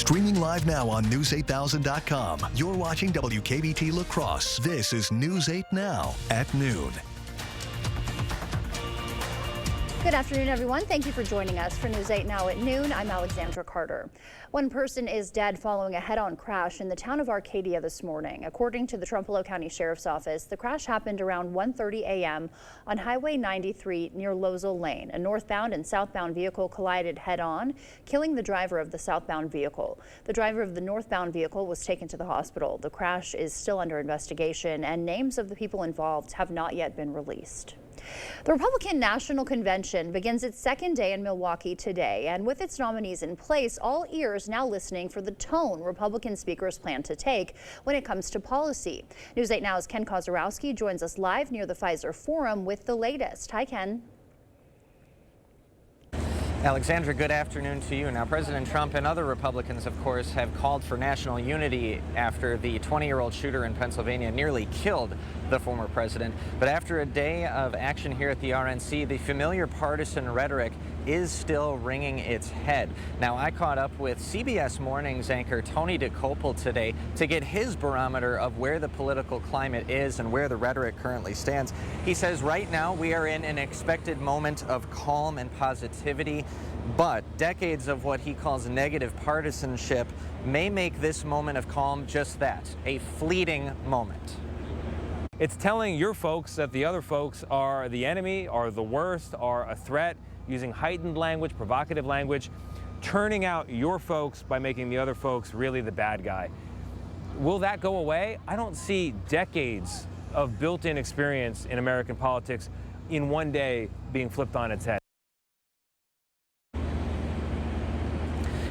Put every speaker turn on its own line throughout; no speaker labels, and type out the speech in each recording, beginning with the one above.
Streaming live now on News8000.com. You're watching WKBT La Crosse. This is News 8 Now at noon.
Good afternoon, everyone. Thank you for joining us for News 8 Now at noon. I'm Alexandra Carter. One person is dead following a head-on crash in the town of Arcadia this morning. According to the Trumpeldor County Sheriff's Office, the crash happened around 1:30 a.m. on Highway 93 near Lozelle Lane. A northbound and southbound vehicle collided head-on, killing the driver of the southbound vehicle. The driver of the northbound vehicle was taken to the hospital. The crash is still under investigation, and names of the people involved have not yet been released. The Republican National Convention begins its second day in Milwaukee today, and with its nominees in place, all ears now listening for the tone Republican speakers plan to take when it comes to policy. News 8 Now's Ken Kozarowski joins us live near the Pfizer Forum with the latest. Hi, Ken.
Alexandra, good afternoon to you. Now, President Trump and other Republicans, of course, have called for national unity after the 20-year-old shooter in Pennsylvania nearly killed the former president. But after a day of action here at the RNC, the familiar partisan rhetoric is still ringing its head. Now, I caught up with CBS Mornings anchor Tony Dokoupil today to get his barometer of where the political climate is and where the rhetoric currently stands. He says right now we are in an expected moment of calm and positivity, but decades of what he calls negative partisanship may make this moment of calm just that, a fleeting moment.
It's telling your folks that the other folks are the enemy, are the worst, are a threat, using heightened language, provocative language, turning out your folks by making the other folks really the bad guy. Will that go away? I don't see decades of built-in experience in American politics in one day being flipped on its head.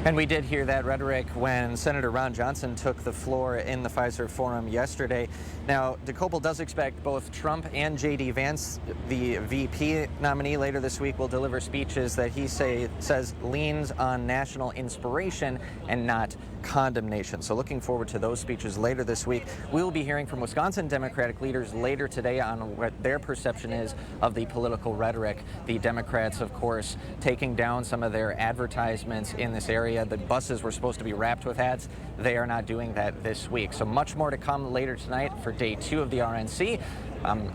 And we did hear that rhetoric when Senator Ron Johnson took the floor in the Pfizer Forum yesterday. Now, Dokoupil does expect both Trump and J.D. Vance, the VP nominee, later this week will deliver speeches that he says leans on national inspiration and not condemnation. So looking forward to those speeches later this week. We'll be hearing from Wisconsin Democratic leaders later today on what their perception is of the political rhetoric. The Democrats, of course, taking down some of their advertisements in this area. The buses were supposed to be wrapped with ads. They are not doing that this week. So much more to come later tonight for day 2 of the RNC.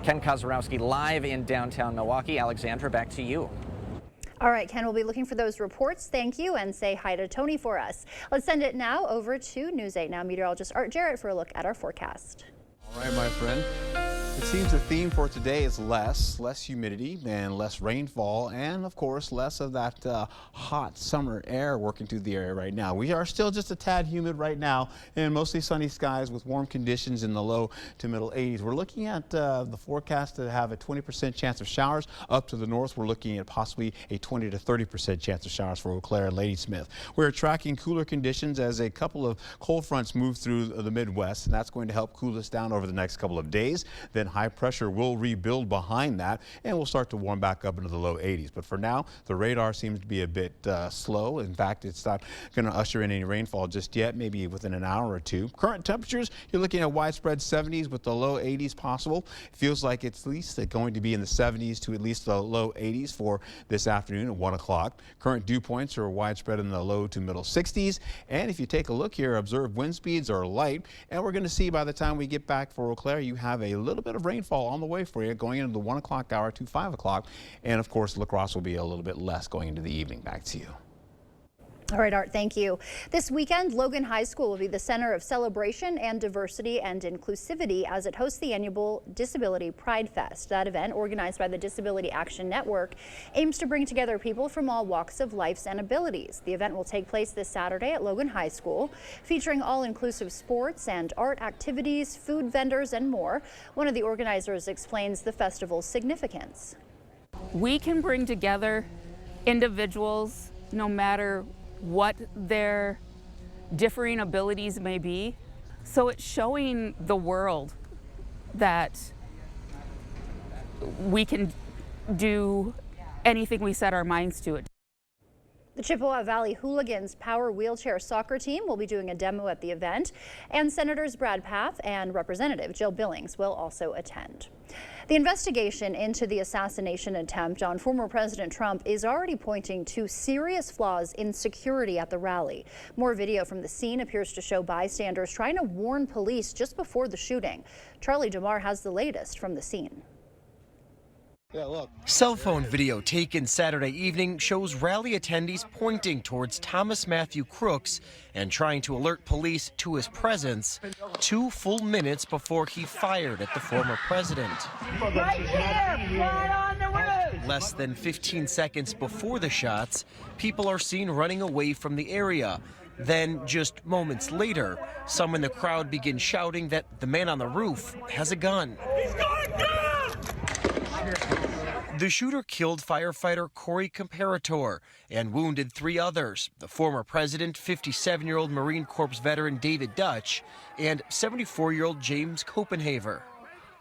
Ken Kozarowski live in downtown Milwaukee. Alexandra, back to you.
All right, Ken, we'll be looking for those reports. Thank you, and say hi to Tony for us. Let's send it now over to News 8 Now meteorologist Art Jarrett for a look at our forecast.
All right, my friend. It seems the theme for today is less humidity and less rainfall, and of course less of that hot summer air working through the area right now. We are still just a tad humid right now, and mostly sunny skies with warm conditions in the low to middle 80s. We're looking at the forecast to have a 20% chance of showers. Up to the north, we're looking at possibly a 20 to 30% chance of showers for Eau Claire and Ladysmith. We're tracking cooler conditions as a couple of cold fronts move through the Midwest, and that's going to help cool us down over the next couple of days. Then high pressure will rebuild behind that, and we'll start to warm back up into the low 80s. But for now, the radar seems to be a bit slow. In fact, it's not going to usher in any rainfall just yet, maybe within an hour or two. Current temperatures, you're looking at widespread 70s with the low 80s possible. It feels like it's at least going to be in the 70s to at least the low 80s for this afternoon at 1 o'clock. Current dew points are widespread in the low to middle 60s. And if you take a look here, observed wind speeds are light. And we're going to see by the time we get back for Eau Claire, you have a little bit of rainfall on the way for you going into the 1 o'clock hour to 5 o'clock. And of course, La Crosse will be a little bit less going into the evening. Back to you.
All right, Art, thank you. This weekend, Logan High School will be the center of celebration and diversity and inclusivity as it hosts the annual Disability Pride Fest. That event, organized by the Disability Action Network, aims to bring together people from all walks of life and abilities. The event will take place this Saturday at Logan High School, featuring all-inclusive sports and art activities, food vendors, and more. One of the organizers explains the festival's significance.
We can bring together individuals, no matter what their differing abilities may be. So it's showing the world that we can do anything we set our minds to.
The Chippewa Valley Hooligans Power Wheelchair Soccer Team will be doing a demo at the event, and Senators Brad Pfaff and Representative Jill Billings will also attend. The investigation into the assassination attempt on former President Trump is already pointing to serious flaws in security at the rally. More video from the scene appears to show bystanders trying to warn police just before the shooting. Charlie DeMar has the latest from the scene.
Yeah, look.
Cell phone video taken Saturday evening shows rally attendees pointing towards Thomas Matthew Crooks and trying to alert police to his presence 2 full minutes before he fired at the former president.
Right here, right on the roof.
Less than 15 seconds before the shots, people are seen running away from the area. Then, just moments later, some in the crowd begin shouting that the man on the roof has a gun.
He's got a gun!
The shooter killed firefighter Corey Comparator and wounded 3 others, the former president, 57-year-old Marine Corps veteran David Dutch, and 74-year-old James Copenhaver.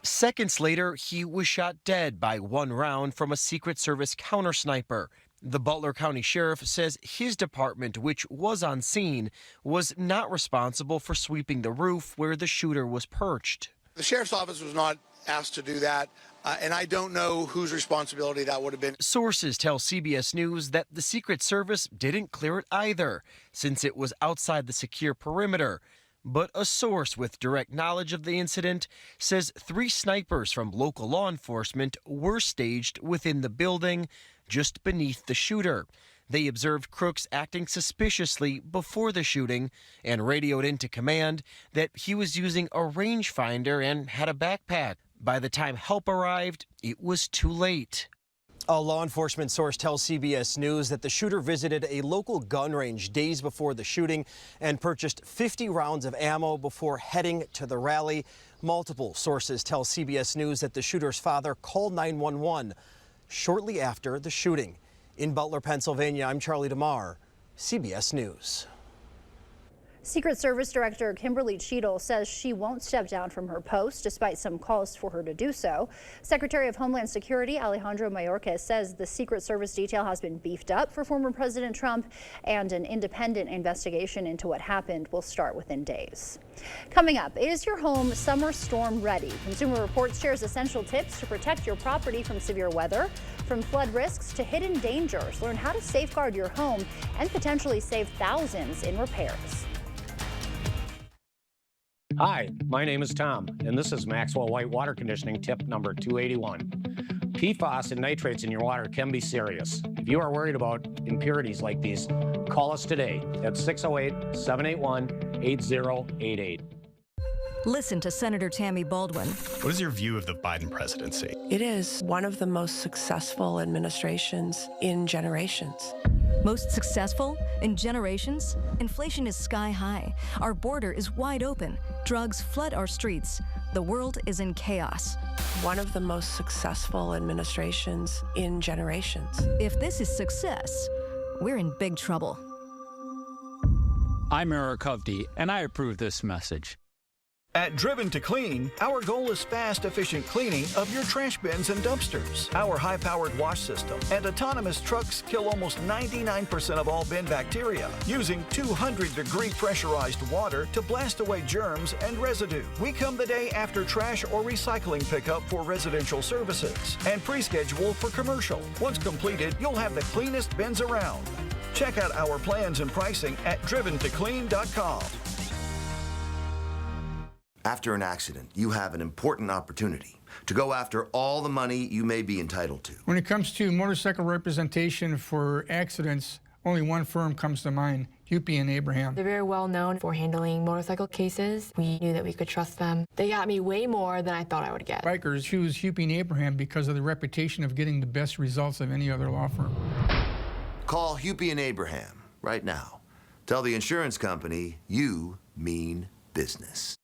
Seconds later, he was shot dead by 1 round from a Secret Service counter-sniper. The Butler County Sheriff says his department, which was on scene, was not responsible for sweeping the roof where the shooter was perched.
The Sheriff's Office was not asked to do that, and I don't know whose responsibility that would have been.
Sources tell CBS News that the Secret Service didn't clear it either, since it was outside the secure perimeter. But a source with direct knowledge of the incident says 3 snipers from local law enforcement were staged within the building just beneath the shooter. They observed Crooks acting suspiciously before the shooting and radioed into command that he was using a rangefinder and had a backpack. By the time help arrived, it was too late. A law enforcement source tells CBS News that the shooter visited a local gun range days before the shooting and purchased 50 rounds of ammo before heading to the rally. Multiple sources tell CBS News that the shooter's father called 911 shortly after the shooting. In Butler, Pennsylvania, I'm Charlie DeMar, CBS News.
Secret Service Director Kimberly Cheadle says she won't step down from her post despite some calls for her to do so. Secretary of Homeland Security Alejandro Mayorkas says the Secret Service detail has been beefed up for former President Trump, and an independent investigation into what happened will start within days. Coming up, is your home summer storm ready? Consumer Reports shares essential tips to protect your property from severe weather. From flood risks to hidden dangers, learn how to safeguard your home and potentially save thousands in repairs.
Hi, my name is Tom, and this is Maxwell White Water Conditioning tip number 281. PFAS and nitrates in your water can be serious. If you are worried about impurities like these, call us today at 608-781-8088.
Listen to Senator Tammy Baldwin.
What is your view of the Biden presidency?
It is one of the most successful administrations in generations.
Most successful in generations? Inflation is sky high. Our border is wide open. Drugs flood our streets. The world is in chaos.
One of the most successful administrations in generations.
If this is success, we're in big trouble.
I'm Eric Hovde, and I approve this message.
At Driven to Clean, our goal is fast, efficient cleaning of your trash bins and dumpsters. Our high-powered wash system and autonomous trucks kill almost 99% of all bin bacteria, using 200-degree pressurized water to blast away germs and residue. We come the day after trash or recycling pickup for residential services and pre-schedule for commercial. Once completed, you'll have the cleanest bins around. Check out our plans and pricing at driventoclean.com.
After an accident, you have an important opportunity to go after all the money you may be entitled to.
When it comes to motorcycle representation for accidents, only one firm comes to mind, Hupy and Abraham.
They're very well known for handling motorcycle cases. We knew that we could trust them. They got me way more than I thought I would get.
Bikers choose Hupy and Abraham because of the reputation of getting the best results of any other law firm.
Call Hupy and Abraham right now. Tell the insurance company you mean business.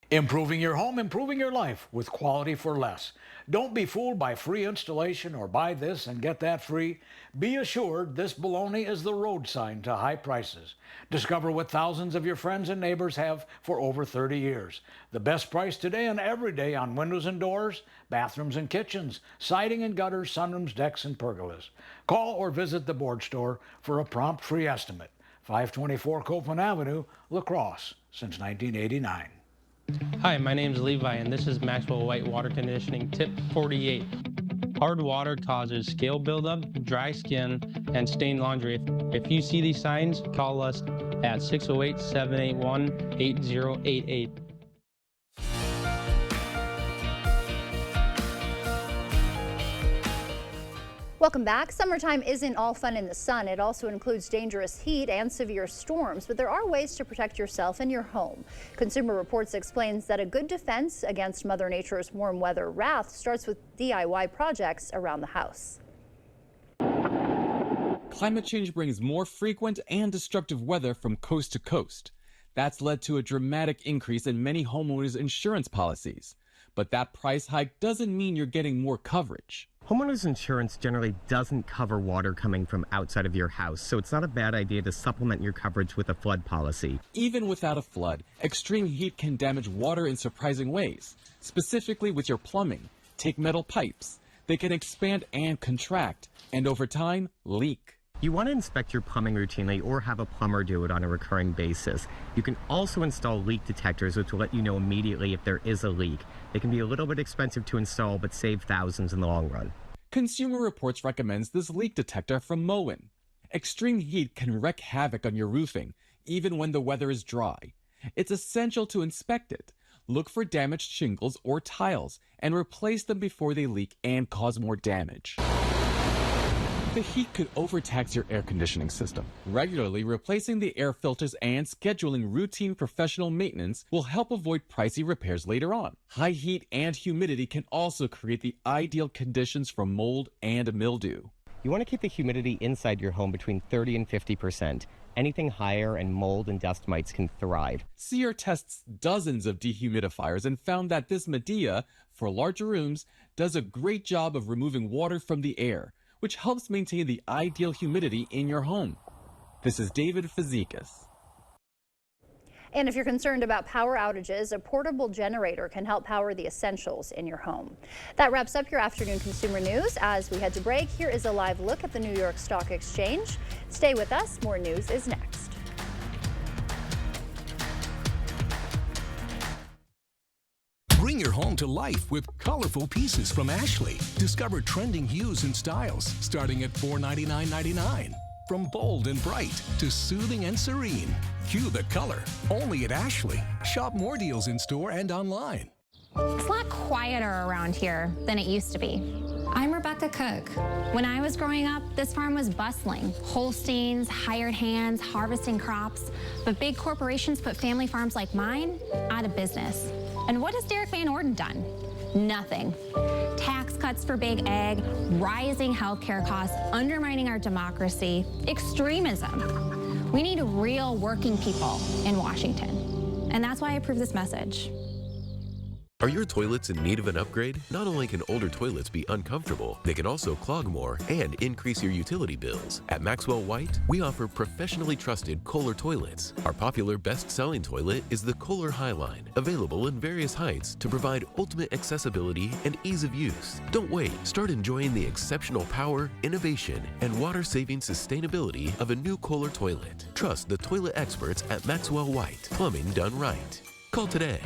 Improving your home, improving your life with quality for less. Don't be fooled by free installation or buy this and get that free. Be assured this baloney is the road sign to high prices. Discover what thousands of your friends and neighbors have for over 30 years. The best price today and every day on windows and doors, bathrooms and kitchens, siding and gutters, sunrooms, decks, and pergolas. Call or visit the board store for a prompt free estimate. 524 Copeland Avenue, La Crosse, since 1989.
Hi, my name is Levi, and this is Maxwell White Water Conditioning Tip 48. Hard water causes scale buildup, dry skin, and stained laundry. If you see these signs, call us at 608-781-8088.
Welcome back. Summertime isn't all fun in the sun. It also includes dangerous heat and severe storms, but there are ways to protect yourself and your home. Consumer Reports explains that a good defense against Mother Nature's warm weather wrath starts with DIY projects around the house.
Climate change brings more frequent and destructive weather from coast to coast. That's led to a dramatic increase in many homeowners' insurance policies. But that price hike doesn't mean you're getting more coverage.
Homeowners insurance generally doesn't cover water coming from outside of your house, so it's not a bad idea to supplement your coverage with a flood policy.
Even without a flood, extreme heat can damage water in surprising ways. Specifically with your plumbing, take metal pipes. They can expand and contract, and over time, leak.
You want to inspect your plumbing routinely or have a plumber do it on a recurring basis. You can also install leak detectors, which will let you know immediately if there is a leak. They can be a little bit expensive to install, but save thousands in the long run.
Consumer Reports recommends this leak detector from Moen. Extreme heat can wreak havoc on your roofing, even when the weather is dry. It's essential to inspect it. Look for damaged shingles or tiles and replace them before they leak and cause more damage. The heat could overtax your air conditioning system. Regularly replacing the air filters and scheduling routine professional maintenance will help avoid pricey repairs later on. High heat and humidity can also create the ideal conditions for mold and mildew.
You want to keep the humidity inside your home between 30 and 50%. Anything higher and mold and dust mites can thrive.
Sear tests dozens of dehumidifiers and found that this Medea, for larger rooms, does a great job of removing water from the air, which helps maintain the ideal humidity in your home. This is David Fazekas.
And if you're concerned about power outages, a portable generator can help power the essentials in your home. That wraps up your afternoon consumer news. As we head to break, here is a live look at the New York Stock Exchange. Stay with us. More news is next.
Bring your home to life with colorful pieces from Ashley. Discover trending hues and styles starting at $499.99. From bold and bright to soothing and serene. Cue the color, only at Ashley. Shop more deals in store and online.
It's a lot quieter around here than it used to be. I'm Rebecca Cook. When I was growing up, this farm was bustling. Holsteins, hired hands, harvesting crops. But big corporations put family farms like mine out of business. And what has Derek Van Orden done? Nothing. Tax cuts for big ag, rising healthcare costs, undermining our democracy, extremism. We need real working people in Washington. And that's why I approve this message.
Are your toilets in need of an upgrade? Not only can older toilets be uncomfortable, they can also clog more and increase your utility bills. At Maxwell White, we offer professionally trusted Kohler toilets. Our popular best-selling toilet is the Kohler Highline, available in various heights to provide ultimate accessibility and ease of use. Don't wait. Start enjoying the exceptional power, innovation, and water-saving sustainability of a new Kohler toilet. Trust the toilet experts at Maxwell White. Plumbing done right. Call today.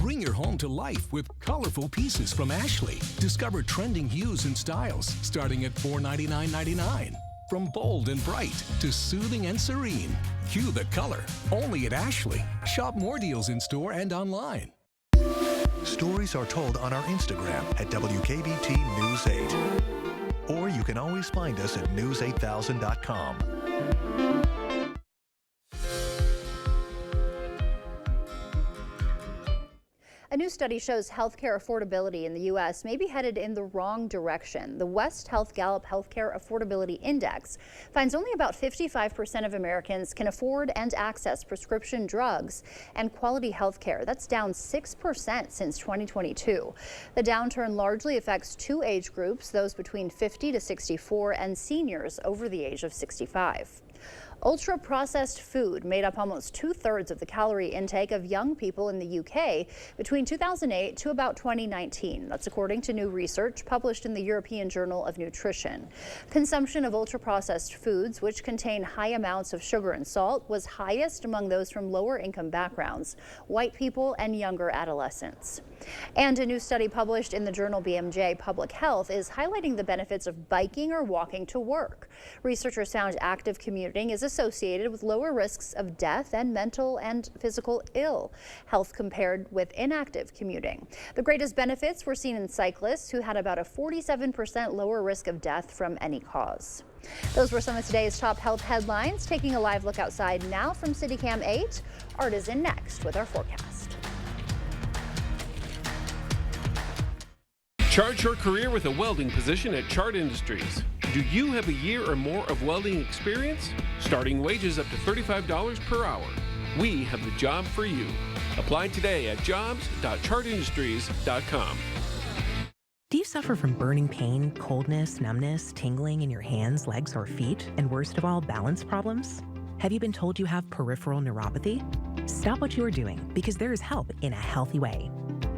Bring your home to life with colorful pieces from Ashley. Discover trending hues and styles starting at $499.99. From bold and bright to soothing and serene. Cue the color, only at Ashley. Shop more deals in store and online.
Stories are told on our Instagram at WKBT News 8. Or you can always find us at news8000.com.
A new study shows healthcare affordability in the U.S. may be headed in the wrong direction. The West Health Gallup Healthcare Affordability Index finds only about 55% of Americans can afford and access prescription drugs and quality healthcare. That's down 6% since 2022. The downturn largely affects two age groups, those between 50 to 64 and seniors over the age of 65. Ultra-processed food made up almost 2/3 of the calorie intake of young people in the UK between 2008 to about 2019. That's according to new research published in the European Journal of Nutrition. Consumption of ultra-processed foods, which contain high amounts of sugar and salt, was highest among those from lower income backgrounds, white people, and younger adolescents. And a new study published in the journal BMJ Public Health is highlighting the benefits of biking or walking to work. Researchers found active commuting is associated with lower risks of death and mental and physical ill health compared with inactive commuting. The greatest benefits were seen in cyclists, who had about a 47% lower risk of death from any cause. Those were some of today's top health headlines. Taking a live look outside now from CityCam 8. Art is in next with our forecast.
Chart your career with a welding position at Chart Industries. Do you have a year or more of welding experience? Starting wages up to $35 per hour. We have the job for you. Apply today at jobs.chartindustries.com.
Do you suffer from burning pain, coldness, numbness, tingling in your hands, legs, or feet, and worst of all, balance problems? Have you been told you have peripheral neuropathy? Stop what you are doing, because there is help in a healthy way.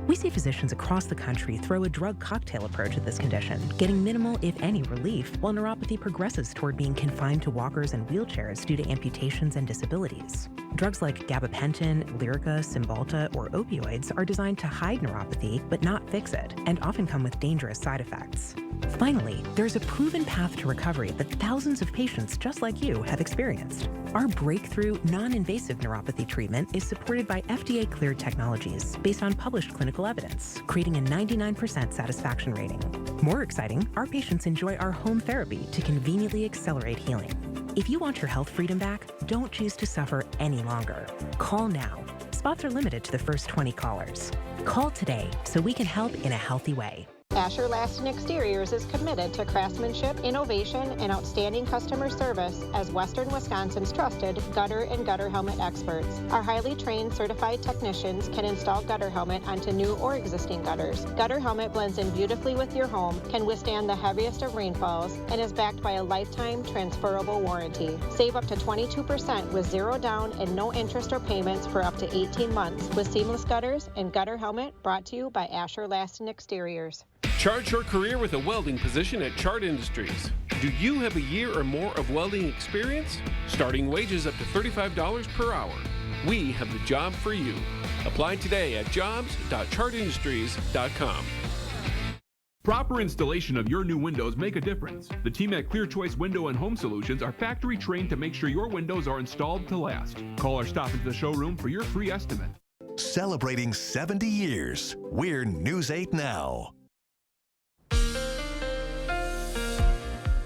We see physicians across the country throw a drug cocktail approach to this condition, getting minimal, if any, relief while neuropathy progresses toward being confined to walkers and wheelchairs due to amputations and disabilities. Drugs like gabapentin, Lyrica, Cymbalta, or opioids are designed to hide neuropathy but not fix it, and often come with dangerous side effects. Finally, there's a proven path to recovery that thousands of patients just like you have experienced. Our breakthrough, non-invasive neuropathy treatment is supported by FDA-cleared technologies based on published clinical evidence, creating a 99% satisfaction rating. More exciting, our patients enjoy our home therapy to conveniently accelerate healing. If you want your health freedom back, don't choose to suffer any longer. Call now. Spots are limited to the first 20 callers. Call today so we can help in a healthy way.
Asher Laston Exteriors is committed to craftsmanship, innovation, and outstanding customer service as Western Wisconsin's trusted gutter and gutter helmet experts. Our highly trained certified technicians can install gutter helmet onto new or existing gutters. Gutter helmet blends in beautifully with your home, can withstand the heaviest of rainfalls, and is backed by a lifetime transferable warranty. Save up to 22% with zero down and no interest or payments for up to 18 months with seamless gutters and gutter helmet, brought to you by Asher Laston Exteriors.
Chart your career with a welding position at Chart Industries. Do you have a year or more of welding experience? Starting wages up to $35 per hour. We have the job for you. Apply today at jobs.chartindustries.com.
Proper installation of your new windows make a difference. The team at Clear Choice Window and Home Solutions are factory trained to make sure your windows are installed to last. Call or stop into the showroom for your free estimate.
Celebrating 70 years, we're News 8 Now.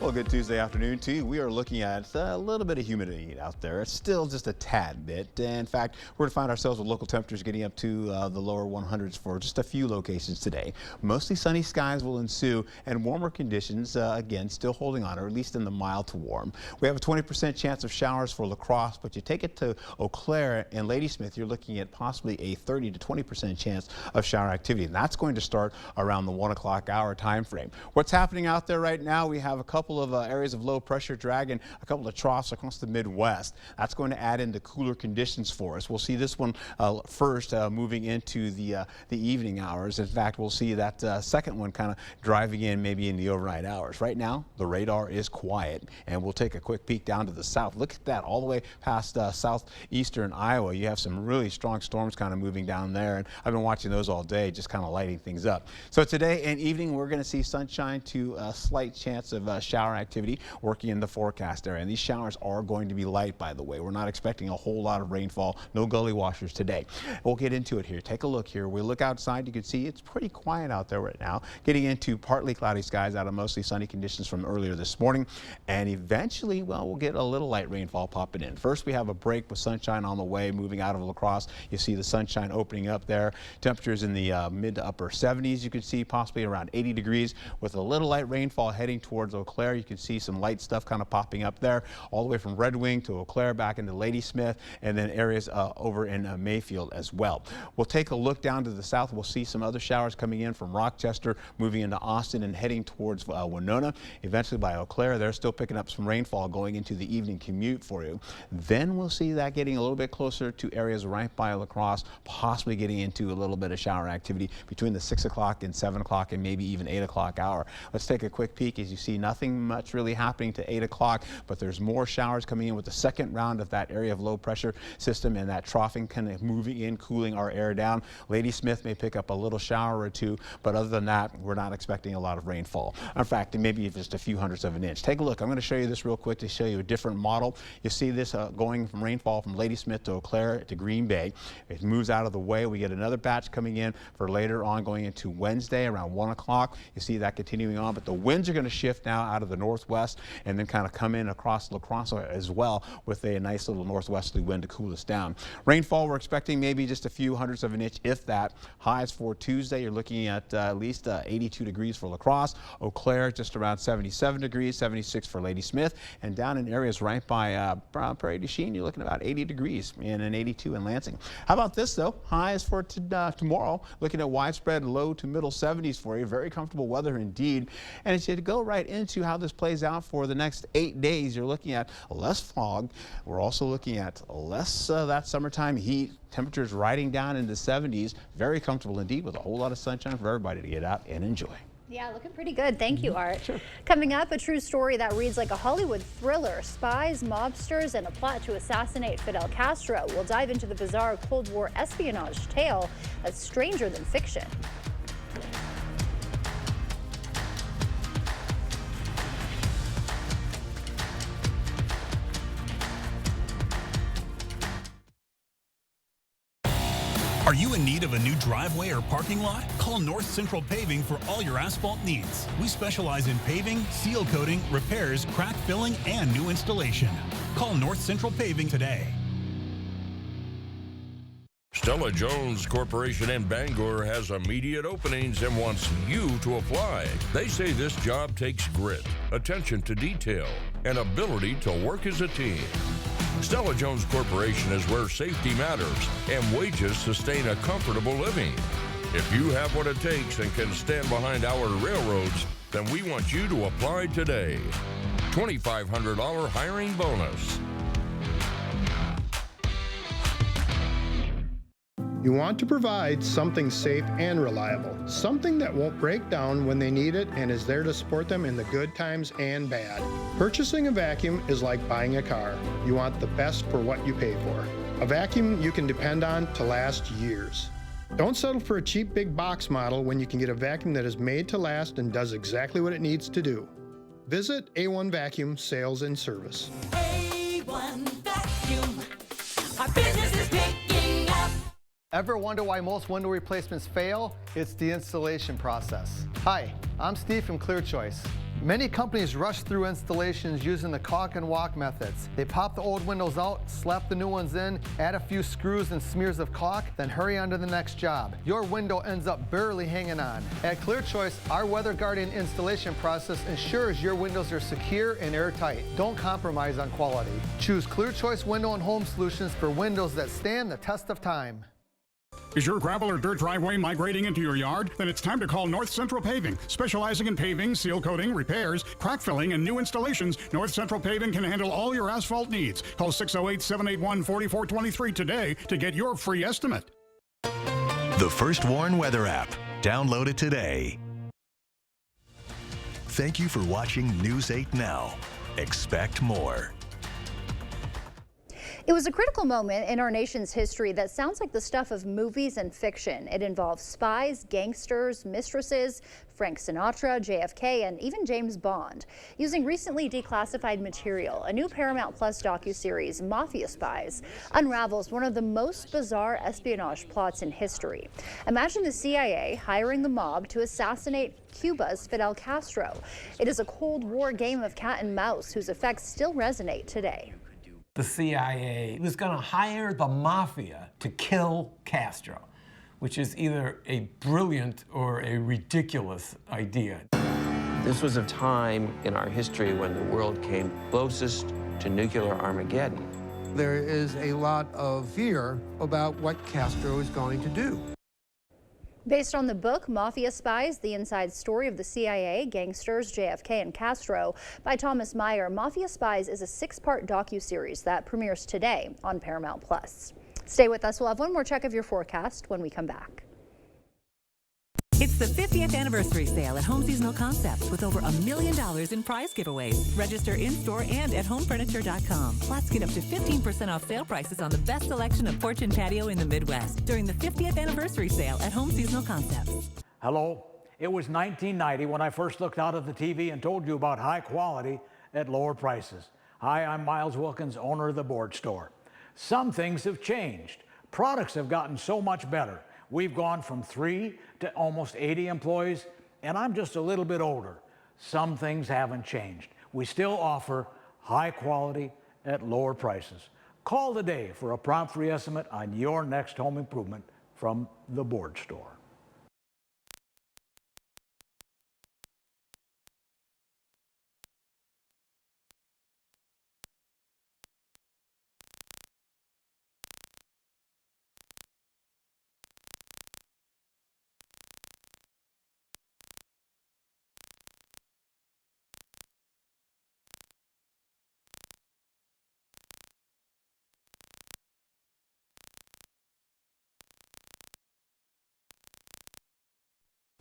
Well, good Tuesday afternoon to you. We are looking at a little bit of humidity out there. It's still just a tad bit. In fact, we're going to find ourselves with local temperatures getting up to the lower 100s for just a few locations today. Mostly sunny skies will ensue and warmer conditions, again, still holding on, or at least in the mild to warm. We have a 20% chance of showers for La Crosse, but you take it to Eau Claire and Ladysmith, you're looking at possibly a 30 to 20% chance of shower activity. And that's going to start around the 1 o'clock hour time frame. What's happening out there right now? We have a couple of areas of low pressure dragging a couple of troughs across the Midwest. That's going to add into cooler conditions for us. We'll see this one first moving into the evening hours. In fact, we'll see that second one kind of driving in maybe in the overnight hours. Right now, the radar is quiet, and we'll take a quick peek down to the south. Look at that, all the way past southeastern Iowa. You have some really strong storms kind of moving down there, and I've been watching those all day, just kind of lighting things up. So today and evening, we're going to see sunshine to a slight chance of showers shower activity working in the forecast area. And these showers are going to be light, by the way. We're not expecting a whole lot of rainfall. No gully washers today. We'll get into it here. Take a look here. We look outside. You can see it's pretty quiet out there right now. Getting into partly cloudy skies out of mostly sunny conditions from earlier this morning. And eventually, well, we'll get a little light rainfall popping in. First, we have a break with sunshine on the way, moving out of La Crosse. You see the sunshine opening up there. Temperatures in the mid to upper 70s. You can see possibly around 80 degrees with a little light rainfall heading towards Eau Claire. You can see some light stuff kind of popping up there, all the way from Red Wing to Eau Claire, back into Ladysmith, and then areas over in Mayfield as well. We'll take a look down to the south. We'll see some other showers coming in from Rochester, moving into Austin and heading towards Winona. Eventually by Eau Claire, they're still picking up some rainfall going into the evening commute for you. Then we'll see that getting a little bit closer to areas right by La Crosse, possibly getting into a little bit of shower activity between the 6 o'clock and 7 o'clock and maybe even 8 o'clock hour. Let's take a quick peek. As you see, nothing much really happening to 8 o'clock, but there's more showers coming in with the second round of that area of low pressure system and that troughing kind of moving in, cooling our air down. Ladysmith may pick up a little shower or two, but other than that, we're not expecting a lot of rainfall. In fact, maybe just a few hundredths of an inch. Take a look. I'm going to show you this real quick to show you a different model. You see this going from rainfall from Ladysmith to Eau Claire to Green Bay. It moves out of the way. We get another batch coming in for later on going into Wednesday around 1 o'clock. You see that continuing on, but the winds are going to shift now out of the northwest and then kind of come in across La Crosse as well with a nice little northwesterly wind to cool us down. Rainfall, we're expecting maybe just a few hundredths of an inch, if that. Highs for Tuesday, you're looking at least 82 degrees for La Crosse. Eau Claire, just around 77 degrees, 76 for Ladysmith. And down in areas right by Prairie du Chien, you're looking at about 80 degrees and an 82 in Lansing. How about this, though? Highs for tomorrow, looking at widespread low to middle 70s for you. Very comfortable weather indeed. And as you go right into how this plays out for the next 8 days, you're looking at less fog. We're also looking at less that summertime heat. Temperatures riding down into the 70s. Very comfortable indeed with a whole lot of sunshine for everybody to get out and enjoy.
Yeah, looking pretty good. Thank you, Art. Sure. Coming up, a true story that reads like a Hollywood thriller. Spies, mobsters, and a plot to assassinate Fidel Castro. We'll dive into the bizarre Cold War espionage tale that's stranger than fiction.
Are you in need of a new driveway or parking lot? Call North Central Paving for all your asphalt needs. We specialize in paving, seal coating, repairs, crack filling, and new installation. Call North Central Paving today.
Stella-Jones Corporation in Bangor has immediate openings and wants you to apply. They say this job takes grit, attention to detail, and ability to work as a team. Stella-Jones Corporation is where safety matters and wages sustain a comfortable living. If you have what it takes and can stand behind our railroads, then we want you to apply today. $2,500 hiring bonus.
You want to provide something safe and reliable, something that won't break down when they need it and is there to support them in the good times and bad. Purchasing a vacuum is like buying a car. You want the best for what you pay for. A vacuum you can depend on to last years. Don't settle for a cheap big box model when you can get a vacuum that is made to last and does exactly what it needs to do. Visit A1 Vacuum Sales and Service.
A1 Vacuum. Our business is picking up.
Ever wonder why most window replacements fail? It's the installation process. Hi, I'm Steve from ClearChoice. Many companies rush through installations using the caulk and walk methods. They pop the old windows out, slap the new ones in, add a few screws and smears of caulk, then hurry on to the next job. Your window ends up barely hanging on. At ClearChoice, our Weather Guardian installation process ensures your windows are secure and airtight. Don't compromise on quality. Choose ClearChoice Window and Home Solutions for windows that stand the test of time.
Is your gravel or dirt driveway migrating into your yard? Then it's time to call North Central Paving. Specializing in paving, seal coating, repairs, crack filling, and new installations, North Central Paving can handle all your asphalt needs. Call 608-781-4423 today to get your free estimate.
The First Warn Weather app. Download it today. Thank you for watching News 8 Now. Expect more.
It was a critical moment in our nation's history that sounds like the stuff of movies and fiction. It involves spies, gangsters, mistresses, Frank Sinatra, JFK, and even James Bond. Using recently declassified material, a new Paramount Plus docuseries, Mafia Spies, unravels one of the most bizarre espionage plots in history. Imagine the CIA hiring the mob to assassinate Cuba's Fidel Castro. It is a Cold War game of cat and mouse whose effects still resonate today.
The CIA was going to hire the mafia to kill Castro, which is either a brilliant or a ridiculous idea.
This was a time in our history when the world came closest to nuclear Armageddon.
There is a lot of fear about what Castro is going to do.
Based on the book Mafia Spies, the inside story of the CIA, gangsters, JFK, and Castro by Thomas Meyer, Mafia Spies is a 6-part docuseries that premieres today on Paramount Plus. Stay with us. We'll have one more check of your forecast when we come back.
It's the 50th anniversary sale at Home Seasonal Concepts with over $1 million in prize giveaways. Register in-store and at homefurniture.com. Plus, get up to 15% off sale prices on the best selection of porch and patio in the Midwest during the 50th anniversary sale at Home Seasonal Concepts.
Hello, it was 1990 when I first looked out at the TV and told you about high quality at lower prices. Hi, I'm Miles Wilkins, owner of the Board Store. Some things have changed. Products have gotten so much better. We've gone from 3 to almost 80 employees, and I'm just a little bit older. Some things haven't changed. We still offer high quality at lower prices. Call today for a prompt free estimate on your next home improvement from the Board Store.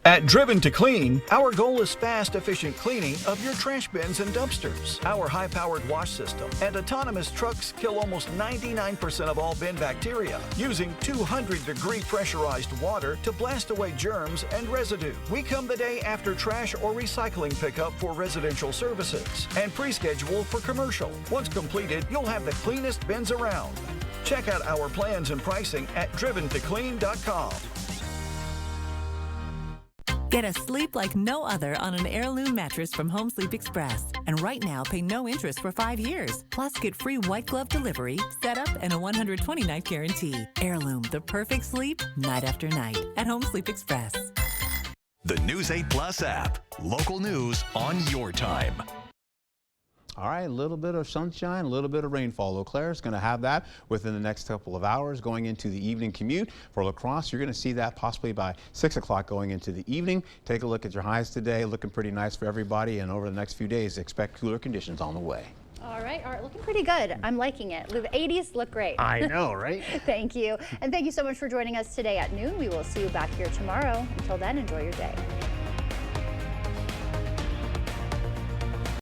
At Driven to Clean, our goal is fast, efficient cleaning of your trash bins and dumpsters. Our high-powered wash system and autonomous trucks kill almost 99% of all bin bacteria, using 200-degree pressurized water to blast away germs and residue. We come the day after trash or recycling pickup for residential services and pre-schedule for commercial. Once completed, you'll have the cleanest bins around. Check out our plans and pricing at driventoclean.com.
Get a sleep like no other on an Heirloom mattress from Home Sleep Express. And right now, pay no interest for 5 years. Plus, get free white glove delivery, setup, and a 120-night guarantee. Heirloom, the perfect sleep, night after night. At Home Sleep Express.
The News 8 Plus app. Local news on your time.
All right, a little bit of sunshine, a little bit of rainfall. Eau Claire is going to have that within the next couple of hours going into the evening commute. For La Crosse, you're going to see that possibly by 6 o'clock going into the evening. Take a look at your highs today, looking pretty nice for everybody. And over the next few days, expect cooler conditions on the way.
All right, looking pretty good. I'm liking it. The 80s look great.
I know, right?
Thank you. And thank you so much for joining us today at noon. We will see you back here tomorrow. Until then, enjoy your day.